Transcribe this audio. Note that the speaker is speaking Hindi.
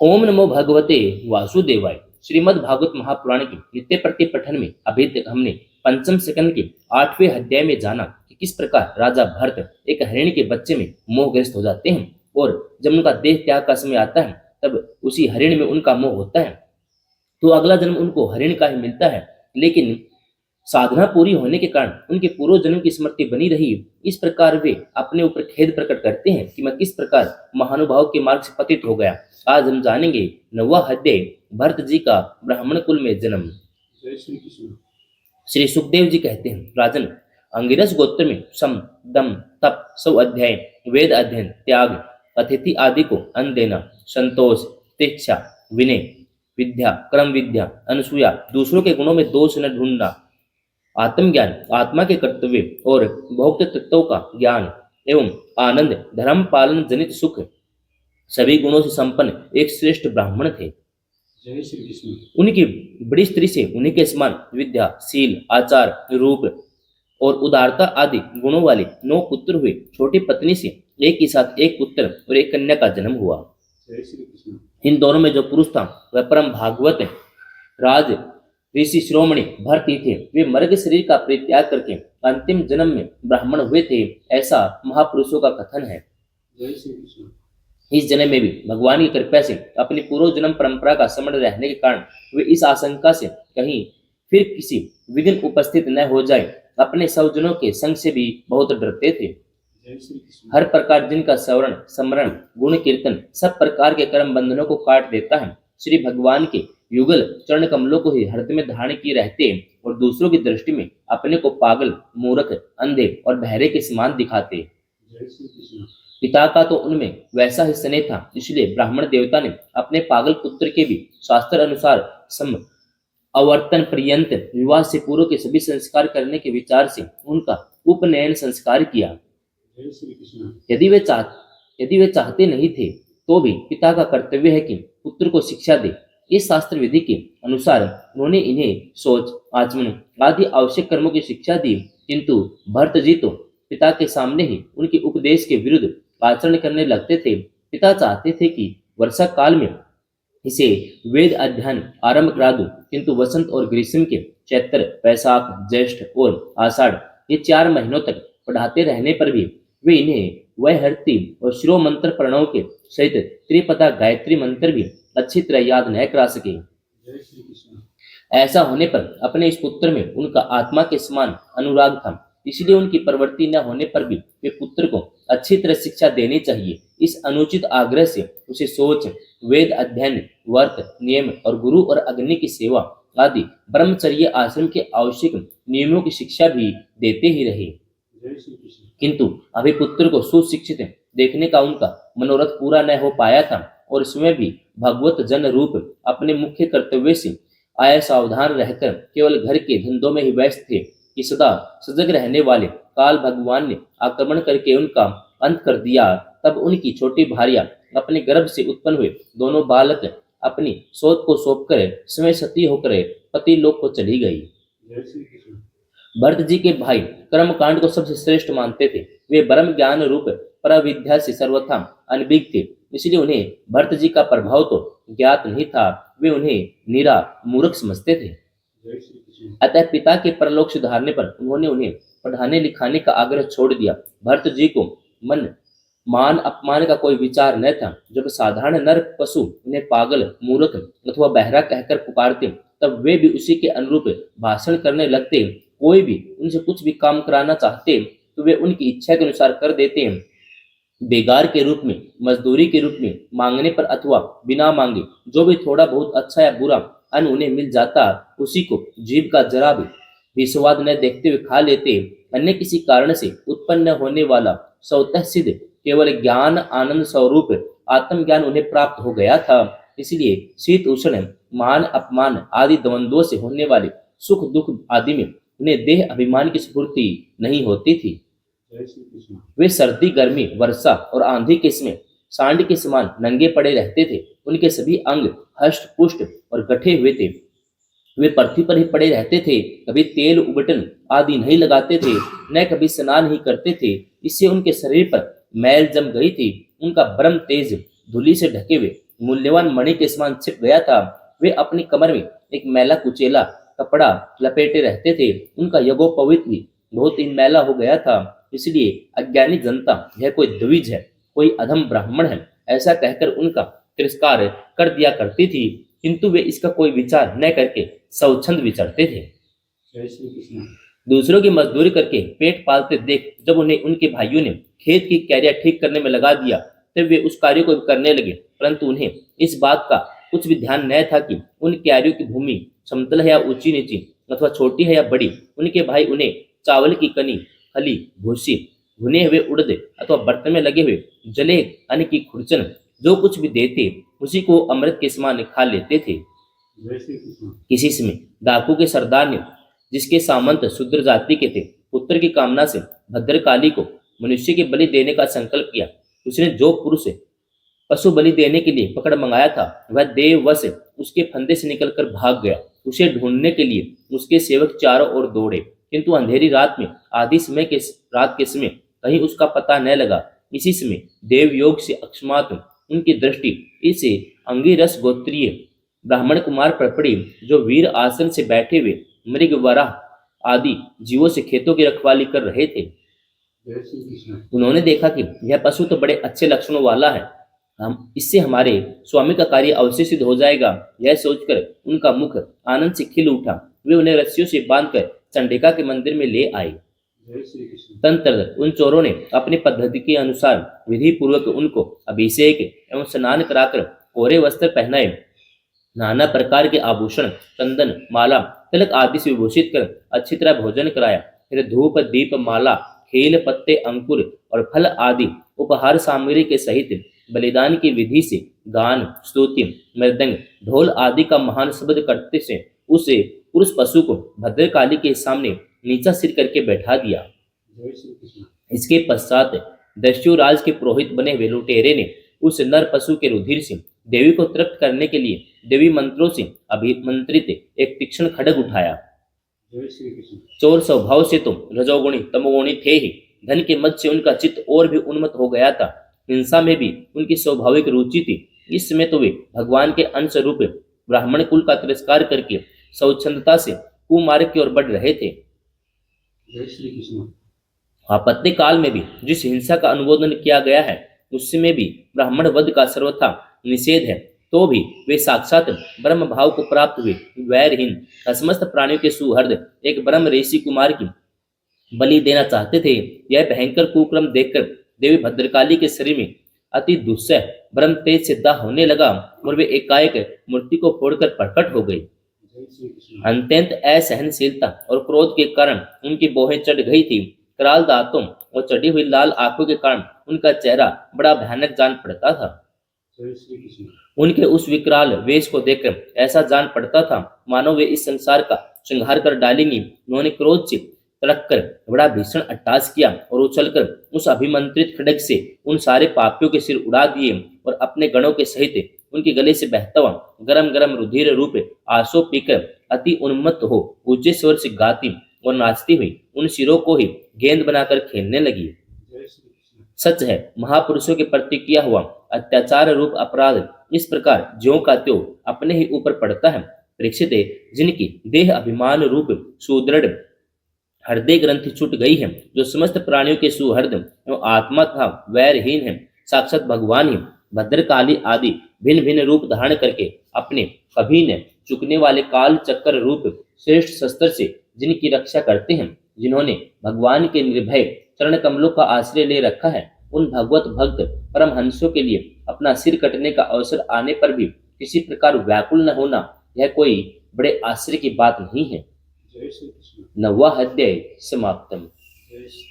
ओम नमो भगवते वासुदेवाय। श्रीमद् भागवत महापुराण के नित्य प्रति पठन में अभी तक हमने पंचम सेकंड के 8वें अध्याय में जाना कि किस प्रकार राजा भरत एक हरिण के बच्चे में मोहग्रस्त हो जाते हैं और जब उनका देह त्याग का समय आता है तब उसी हरिण में उनका मोह होता है तो अगला जन्म उनको हरिण का ही मिलता है। लेकिन साधना पूरी होने के कारण उनके पूर्व जन्म की स्मृति बनी रही। इस प्रकार वे अपने ऊपर खेद प्रकट करते हैं कि मैं किस प्रकार महानुभाव के मार्ग से पतित हो गया। आज हम जानेंगे 9वां अध्याय, भरत जी का ब्राह्मण कुल में जन्म। जय श्री कृष्ण। श्री सुखदेव जी कहते हैं, राजन, अंगिरस गोत्र में सम, दम, तप, सौ अध्याय, वेद अध्ययन, त्याग, अतिथि आदि को अन्न देना, संतोष, तिक्षा, विनय, विद्या, क्रम विद्या, अनसूया, दूसरों के गुणों में दोष न ढूंढना, आत्मज्ञान, आत्मा के कर्तव्य और भौतिक तत्वों का ज्ञान एवं आनंद, धर्म पालन जनित सुख, सभी गुणों से संपन्न एक श्रेष्ठ ब्राह्मण थे। जय श्री कृष्ण। उनकी बड़ी स्त्री से उन्हीं के समान विद्या, शील, आचार, रूप और उदारता आदि गुणों वाले 9 पुत्र हुए। छोटी पत्नी से एक ही साथ एक पुत्र और एक कन्या का जन्म हुआ। जय श्री कृष्ण। इन दोनों में जो पुरुष था वह परम भागवत राज ऋषि शिरोमणि भरत ही थे। वे मर्ग शरीर का परित्याग करके अंतिम जन्म में ब्राह्मण हुए थे, ऐसा महापुरुषों का कथन है। जय श्री कृष्ण। इस जन्म में भी भगवान की कृपा से अपनी पूर्व जन्म परंपरा का स्मरण रहने के कारण वे इस आशंका से कहीं फिर किसी विघ्न उपस्थित न हो जाए, अपने स्वजनों के संग से भी बहुत डरते थे। जय श्री कृष्ण। हर प्रकार जिनका श्रवण, स्मरण, गुण कीर्तन सब प्रकार के कर्म बंधनों को काट देता है, श्री भगवान के युगल चरण कमलों को ही हृदय में धारण किए रहते और दूसरों की दृष्टि में अपने को पागल, मूर्ख, अंधे और बहरे के समान दिखाते। जय श्री कृष्ण। पिता का तो उनमें वैसा ही स्नेह था, इसलिए ब्राह्मण देवता ने अपने पागल पुत्र के भी शास्त्र अनुसार सम अवर्तन पर्यंत विवाह से पूर्व के सभी संस्कार करने के विचार से उनका उपनयन संस्कार किया। जय श्री कृष्ण। यदि वे चाहते नहीं थे तो भी पिता का कर्तव्य है कि पुत्र को शिक्षा दे। इस शास्त्र विधि के अनुसार उन्होंने इन्हें सोच, आचमन आदि आवश्यक कर्मों की शिक्षा दी, किंतु भरत जी तो पिता के सामने ही उनके उपदेश के विरुद्ध आचरण करने लगते थे। पिता चाहते थे कि वर्षा काल में इसे वेद अध्ययन आरंभ करा दूं, किंतु वसंत और ग्रीष्म के चैत्र, वैशाख, ज्येष्ठ और आषाढ़ ये 4 महीनों तक पढ़ाते रहने पर भी वे इन्हें वैहर्ति और शिरो मंत्र प्रणव के सहित त्रिपदा गायत्री मंत्र भी अच्छी तरह याद न करा सके। जय श्री कृष्ण। ऐसा होने पर अपने इस पुत्र में उनका आत्मा के समान अनुराग था, इसलिए उनकी प्रवृत्ति न होने पर भी वे पुत्र को अच्छी तरह शिक्षा देनी चाहिए। इस अनुचित आग्रह से उसे सोच, वेद अध्ययन, व्रत, नियम और गुरु और अग्नि की सेवा आदि ब्रह्मचर्य आश्रम के आवश्यक नियमों की शिक्षा भी देते ही रहे। जय श्री कृष्ण। किंतु अभी पुत्र को सुशिक्षित देखने का उनका मनोरथ पूरा न हो पाया था और इसमें भी भगवत जन रूप अपने मुख्य कर्तव्य से आया सावधान रहकर केवल घर के धंधों में ही व्यस्त थे कि सदा सजग रहने वाले काल भगवान ने आक्रमण करके उनका अंत कर दिया। तब उनकी छोटी भार्या अपने गर्भ से उत्पन्न हुए दोनों बालक अपनी सोच को सौंपकर समय सती होकर पति लोक को चली गई। जय श्री कृष्ण। भरत जी के भाई कर्मकांड को सबसे श्रेष्ठ मानते थे। वे ब्रह्म ज्ञान रूप परविद्या से सर्वथा अनभिज्ञ थे, इसलिए उन्हें भरत जी का प्रभाव तो ज्ञात नहीं था। वे उन्हें निरा मूर्ख समझते थे। जय श्री कृष्ण। अतः पिता के परलोक सुधारने पर उन्होंने उन्हें पढ़ाने लिखाने का आग्रह छोड़ दिया। भरत जी को मन मान अपमान का कोई विचार न था। जब साधारण नर पशु उन्हें पागल, मूर्ख अथवा बहरा कहकर पुकारते तब वे भी उसी के अनुरूप भाषण करने लगते। कोई भी उनसे कुछ भी काम कराना चाहते तो वे उनकी इच्छा के अनुसार कर देते। बेगार के रूप में, मजदूरी के रूप में, मांगने पर अथवा बिना मांगे जो भी थोड़ा बहुत अच्छा या बुरा अन्न उन्हें मिल जाता उसी को जीभ का जरा भी स्वाद न देखते हुए खा लेते। अन्य किसी कारण से उत्पन्न होने वाला स्वतः सिद्ध केवल ज्ञान आनंद स्वरूप आत्मज्ञान उन्हें प्राप्त हो गया था, इसलिए शीत उष्ण, मान अपमान आदि द्वंद्वों से होने वाले सुख दुख आदि में उन्हें देह अभिमान की स्फूर्ति नहीं होती थी। जय श्री कृष्ण। वे सर्दी, गर्मी, वर्षा और आंधी के समय सांड के समान नंगे पड़े रहते थे। उनके सभी अंग हष्ट पुष्ट और गठे हुए थे। वे पृथ्वी पर ही पड़े रहते थे, कभी तेल उबटन आदि नहीं लगाते थे, न कभी स्नान ही करते थे। इससे उनके शरीर पर मैल जम गई थी। उनका ब्रह्म तेज धूलि से ढके हुए मूल्यवान मणि के समान छिप गया था। वे अपनी कमर में एक मैला कुचेला कपड़ा लपेटे रहते थे। उनका यज्ञोपवीत भी बहुत ही मैला हो गया था। इसलिए अज्ञानी जनता यह कोई द्विज है, कोई अधम ब्राह्मण है, ऐसा कहकर उनका तिरस्कार कर दिया करती थी, किंतु वे इसका कोई विचार न करके स्वच्छंद विचरते थे। जय श्री कृष्ण। दूसरों की मजदूरी करके पेट पालते देख जब उन्हें उनके भाइयों ने खेत की क्यारियां ठीक करने में लगा दिया, तब वे उस कार्य को करने लगे, परंतु उन्हें इस बात का कुछ भी ध्यान न था कि उन क्यारियों की भूमि समतल है या ऊंची नीची, अथवा छोटी है या बड़ी। उनके भाई उन्हें चावल की कनी, खली, भूसी, भुने हुए उड़द अथवा बर्तन में लगे हुए जले अन्न की खुरचन जो कुछ भी देते, उसी को अमृत के समान खा लेते थे। जय श्री कृष्ण। किसी समय डाकू के सरदार ने, जिसके सामंत शूद्र जाति के थे, पुत्र की कामना से भद्रकाली को मनुष्य की बलि देने का संकल्प किया। उसने जो पुरुष पशु बलि देने के लिए पकड़ मंगाया था, वह देववश उसके फंदे से निकलकर भाग गया। उसे ढूंढने के लिए उसके सेवक चारों ओर दौड़े, किंतु अंधेरी रात में रात के समय कहीं उसका पता न लगा। इसी समय देवयोग से अकस्मात उनकी दृष्टि इस अंगिरस गोत्रीय ब्राह्मण कुमार पर पड़ी, जो वीर आसन से बैठे हुए मृग, वराह आदि जीवों से खेतों की रखवाली कर रहे थे। जय श्री कृष्ण। उन्होंने देखा कि यह पशु तो बड़े अच्छे लक्षणों वाला है, हम इससे हमारे स्वामी का कार्य अवश्य सिद्ध हो जाएगा। यह सोचकर उनका मुख आनंद से खिल उठा। वे उन्हें रस्सियों से बांधकर चंडिका के मंदिर में ले आए। जय श्री कृष्ण। तंत्र उन चोरों ने अपनी पद्धति के अनुसार विधि पूर्वक उनको अभिषेक एवं स्नान कराकर कोरे वस्त्र पहनाए, नाना प्रकार के आभूषण, चंदन, माला, तिलक आदि से विभूषित कर अच्छी तरह भोजन कराया। फिर धूप, दीप, माला, खेल, पत्ते, अंकुर और फल आदि उपहार सामग्री के सहित बलिदान की विधि से गान, स्तुति, मृदंग, ढोल आदि का महान शब्द करते से उस पशु को भद्रकाली के सामने नीचा सिर करके बैठा दिया। जय श्री कृष्ण। इसके पश्चात दस्युराज के पुरोहित बने हुए लुटेरे ने उस नर पशु के रुधिर से देवी को तृप्त करने के लिए देवी मंत्रों से अभिमंत्रित एक तीक्ष्ण खड्ग उठाया। जय श्री कृष्ण। चोर स्वभाव से तो रजोगुणी तमोगुणी थे ही, धन के मद से उनका चित्त और भी उन्मत्त हो गया था। हिंसा में भी उनकी स्वाभाविक रुचि थी। इस समय तो वे भगवान के अंश रूप ब्राह्मण कुल का तिरस्कार करके स्वच्छंदता से कुमार्ग की ओर बढ़ रहे थे। जय श्री कृष्ण। आपत्ति काल में भी जिस हिंसा का अनुमोदन किया गया है, उसमें भी ब्राह्मण वध का सर्वथा निषेध है, तो भी वे साक्षात ब्रह्म भाव को प्राप्त हुए वैरहीन समस्त प्राणियों के सुहृद एक ब्रह्म ऋषि कुमार की बलि देना चाहते थे। यह भयंकर कुक्रम देखकर देवी भद्रकाली के शरीर में अति दुस्सह ब्रह्म तेज से दाह होने लगा और वे एकाएक मूर्ति को फोड़कर प्रकट हो गई। जय श्री कृष्ण। अत्यंत असहनशीलता और क्रोध के कारण उनकी बोहें चढ़ गई थी। कराल दांतों और चढ़ी हुई लाल आंखों के कारण उनका चेहरा बड़ा भयानक जान पड़ता था। जय श्री कृष्ण। उनके उस विकराल वेश को देखकर ऐसा जान पड़ता था मानो वे इस संसार का श्रृंगार कर डालेंगी। उन्होंने क्रोध से तड़क कर बड़ा भीषण अट्टहास किया और उछलकर उस अभिमंत्रित खड्ग से उन सारे पापियों के सिर उड़ा दिए और अपने गणों के सहित उनके गले से बहता हुआ गरम गरम रुधिर रूप आंसू पीकर अति उन्मत्त हो ऊंचे स्वर से गाती और नाचती हुई उन सिरों को ही गेंद बनाकर खेलने लगी। जय श्री कृष्ण। सच है, महापुरुषों के प्रति किया हुआ अत्याचार रूप अपराध इस प्रकार ज्यों का त्यों अपने ही ऊपर पड़ता है। परीक्षित, जिनकी देह अभिमान रूप सुदृढ़ हृदय ग्रंथि छूट गई है, जो समस्त प्राणियों के सुहृद एवं आत्मा था वैरहीन है, साक्षात भगवान ही भद्रकाली आदि भिन्न भिन्न रूप धारण करके अपने कभी न चुकने वाले काल चक्कर रूप श्रेष्ठ शस्त्र से जिनकी रक्षा करते हैं, जिन्होंने भगवान के निर्भय चरण कमलों का आश्रय ले रखा है, उन भगवत भक्त परमहंसों के लिए अपना सिर कटने का अवसर आने पर भी किसी प्रकार व्याकुल न होना, यह कोई बड़े आश्चर्य की बात नहीं है। जय श्री कृष्ण। 9वां अध्याय समाप्तम। जय श्री